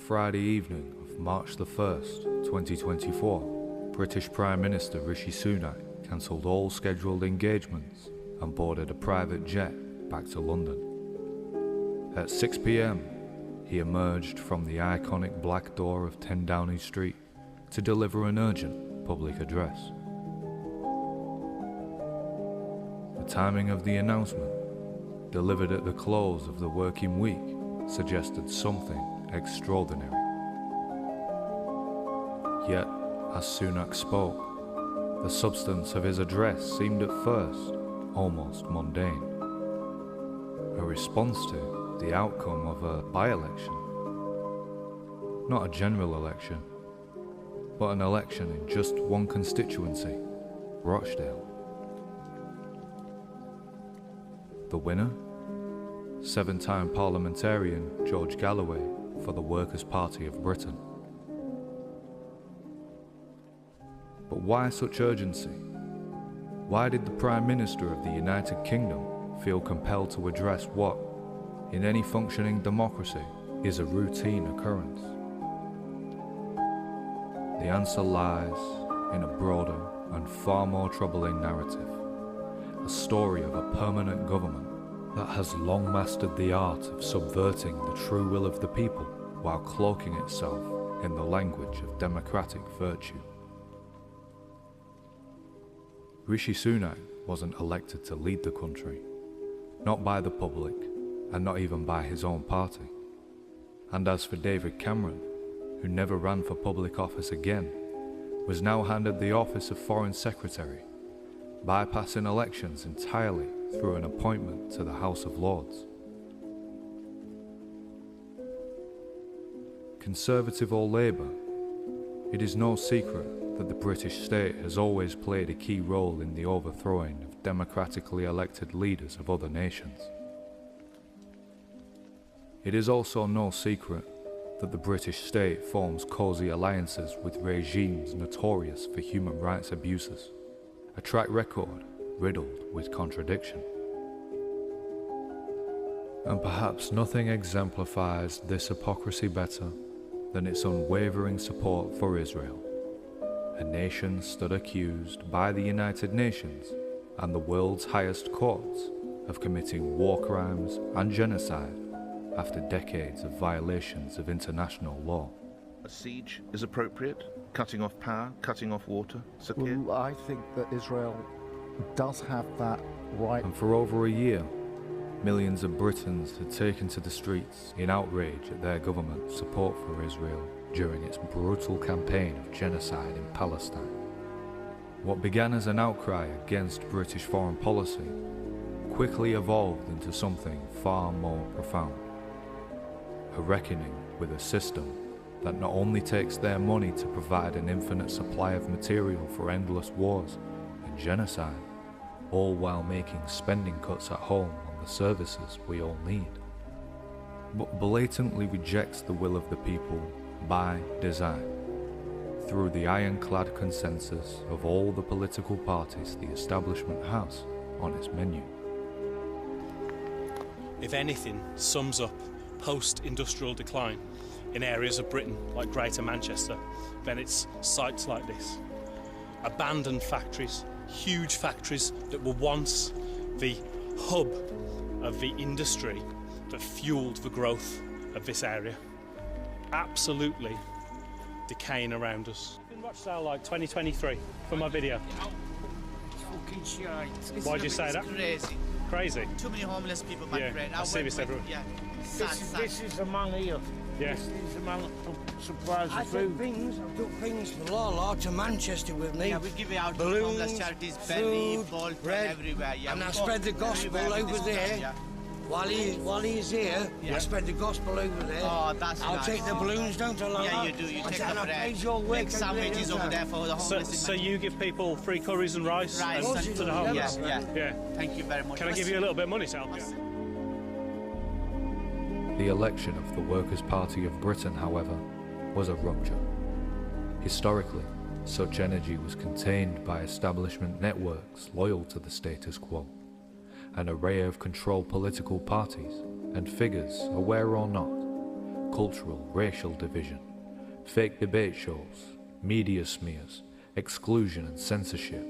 Friday evening of March the 1st, 2024, British Prime Minister Rishi Sunak cancelled all scheduled engagements and boarded a private jet back to London. At 6 p.m, he emerged from the iconic black door of 10 Downing Street to deliver an urgent public address. The timing of the announcement, delivered at the close of the working week, suggested something extraordinary. Yet, as Sunak spoke, the substance of his address seemed at first almost mundane. A response to the outcome of a by-election. Not a general election, but an election in just one constituency, Rochdale. The winner? Seven-time parliamentarian George Galloway for the Workers' Party of Britain. But why such urgency? Why did the Prime Minister of the United Kingdom feel compelled to address what, in any functioning democracy, is a routine occurrence? The answer lies in a broader and far more troubling narrative, a story of a permanent government that has long mastered the art of subverting the true will of the people while cloaking itself in the language of democratic virtue. Rishi Sunak wasn't elected to lead the country, not by the public, and not even by his own party. And as for David Cameron, who never ran for public office again, was now handed the office of Foreign Secretary, bypassing elections entirely through an appointment to the House of Lords. Conservative or Labour, it is no secret that the British state has always played a key role in the overthrowing of democratically elected leaders of other nations. It is also no secret that the British state forms cosy alliances with regimes notorious for human rights abuses, a track record riddled with contradiction. And perhaps nothing exemplifies this hypocrisy better than its unwavering support for Israel, a nation stood accused by the United Nations and the world's highest courts of committing war crimes and genocide after decades of violations of international law. A siege is appropriate? Cutting off power, cutting off water, Sakir? Well, I think that Israel does have that right. And for over a year, millions of Britons had taken to the streets in outrage at their government's support for Israel during its brutal campaign of genocide in Palestine. What began as an outcry against British foreign policy quickly evolved into something far more profound. A reckoning with a system that not only takes their money to provide an infinite supply of material for endless wars and genocide, all while making spending cuts at home on the services we all need, but blatantly rejects the will of the people by design, through the ironclad consensus of all the political parties the establishment has on its menu. If anything sums up post-industrial decline in areas of Britain like Greater Manchester, then it's sites like this. Abandoned factories, huge factories that were once the hub of the industry that fueled the growth of this area. Absolutely decaying around us. In Rochdale like 2023 for my video. It's fucking shite. Why'd you say that? Crazy. Crazy? Too many homeless people, my friend. I see this everywhere. Yeah. This is the man here. Yeah. This is the man that supplies the I've food. done things for Lala to Manchester with me. Yeah, we give it out to Balloons, homeless charities, berry, food, ball, bread, everywhere. Yeah, and we I go spread the gospel everywhere with over this there. stuff, yeah. While he's here, Yeah. I spread the gospel over there. Oh, that's I'll nice. take the balloons down to Lala. Yeah, you do. You take and the I bread. praise your work Make over sandwiches there, over there for the So, homeless. so you give people free curries and rice, Rice and and to the homeless? Yes, yeah. Yeah. Thank you very much. Can I give you a little bit of money to help you? The election of the Workers' Party of Britain, however, was a rupture. Historically, such energy was contained by establishment networks loyal to the status quo, an array of controlled political parties and figures, aware or not, cultural, racial division, fake debate shows, media smears, exclusion and censorship,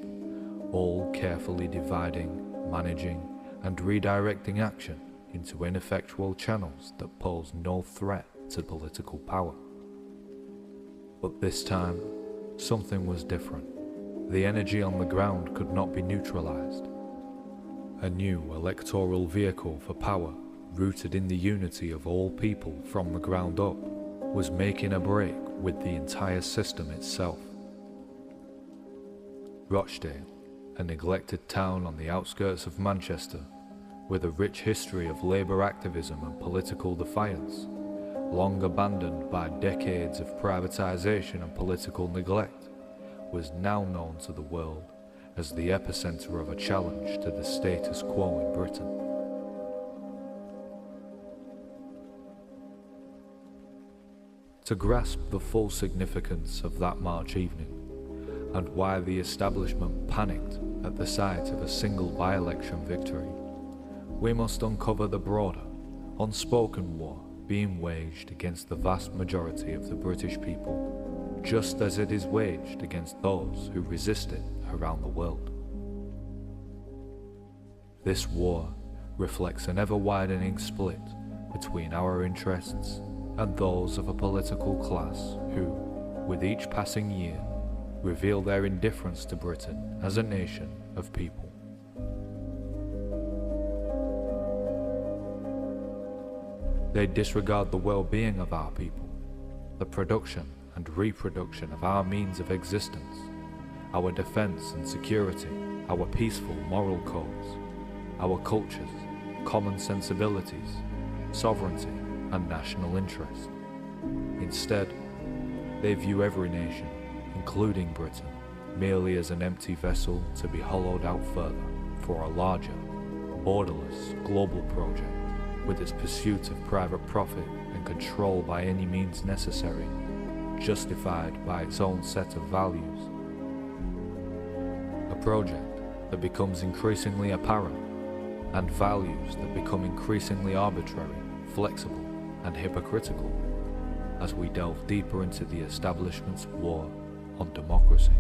all carefully dividing, managing, and redirecting action into ineffectual channels that pose no threat to political power. But this time, something was different. The energy on the ground could not be neutralized. A new electoral vehicle for power, rooted in the unity of all people from the ground up, was making a break with the entire system itself. Rochdale, a neglected town on the outskirts of Manchester, with a rich history of labour activism and political defiance, long abandoned by decades of privatisation and political neglect, was now known to the world as the epicentre of a challenge to the status quo in Britain. To grasp the full significance of that March evening, and why the establishment panicked at the sight of a single by-election victory, we must uncover the broader, unspoken war being waged against the vast majority of the British people, just as it is waged against those who resist it around the world. This war reflects an ever-widening split between our interests and those of a political class who, with each passing year, reveal their indifference to Britain as a nation of people. They disregard the well-being of our people, the production and reproduction of our means of existence, our defence and security, our peaceful moral codes, our cultures, common sensibilities, sovereignty and national interest. Instead, they view every nation, including Britain, merely as an empty vessel to be hollowed out further for a larger, borderless global project with its pursuit of private profit and control by any means necessary, justified by its own set of values. A project that becomes increasingly apparent, and values that become increasingly arbitrary, flexible, and hypocritical as we delve deeper into the establishment's war on democracy.